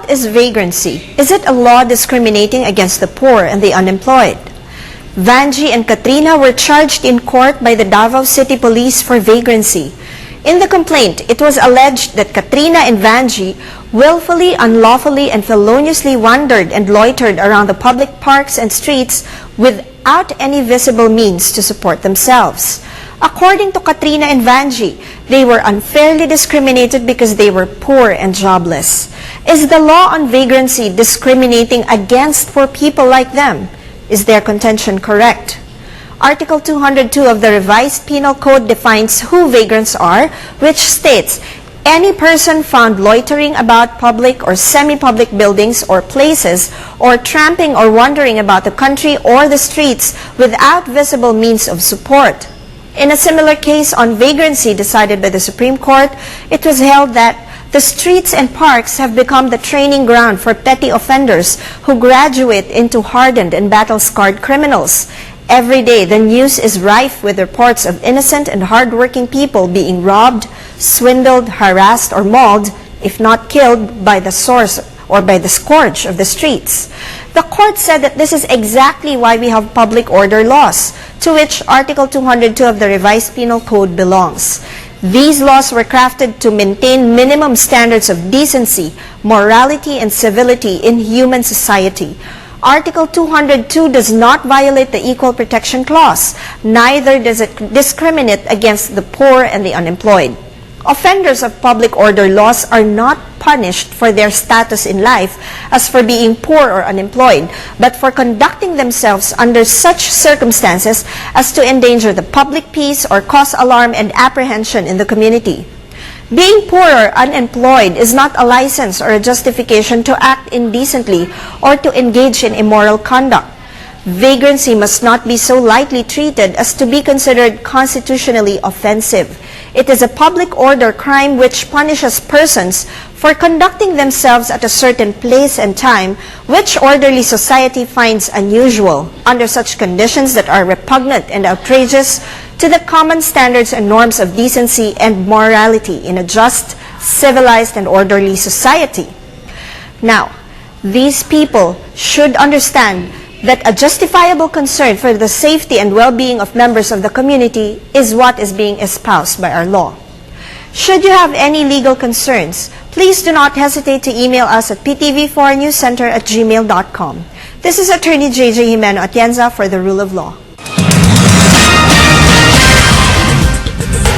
What is vagrancy? Is it a law discriminating against the poor and the unemployed? Vangie and Katrina were charged in court by the Davao City Police for vagrancy. In the complaint, it was alleged that Katrina and Vangie willfully, unlawfully, and feloniously wandered and loitered around the public parks and streets without any visible means to support themselves. According to Katrina and Vangie, they were unfairly discriminated because they were poor and jobless. Is the law on vagrancy discriminating against poor people like them? Is their contention correct? Article 202 of the Revised Penal Code defines who vagrants are, which states, any person found loitering about public or semi-public buildings or places, or tramping or wandering about the country or the streets without visible means of support. In a similar case on vagrancy decided by the Supreme Court, it was held that the streets and parks have become the training ground for petty offenders who graduate into hardened and battle-scarred criminals. Every day, the news is rife with reports of innocent and hardworking people being robbed, swindled, harassed, or mauled, if not killed, by the source or by the scourge of the streets. The court said that this is exactly why we have public order laws, to which Article 202 of the Revised Penal Code belongs. These laws were crafted to maintain minimum standards of decency, morality, and civility in human society. Article 202 does not violate the Equal Protection Clause, neither does it discriminate against the poor and the unemployed. Offenders of public order laws are not punished for their status in life as for being poor or unemployed, but for conducting themselves under such circumstances as to endanger the public peace or cause alarm and apprehension in the community. Being poor or unemployed is not a license or a justification to act indecently or to engage in immoral conduct. Vagrancy must not be so lightly treated as to be considered constitutionally offensive. It is a public order crime which punishes persons for conducting themselves at a certain place and time which orderly society finds unusual under such conditions that are repugnant and outrageous to the common standards and norms of decency and morality in a just, civilized, and orderly society. Now, these people should understand that a justifiable concern for the safety and well-being of members of the community is what is being espoused by our law. Should you have any legal concerns, please do not hesitate to email us at ptv4newscenter@gmail.com. This is Attorney JJ Jimeno Atienza for the Rule of Law.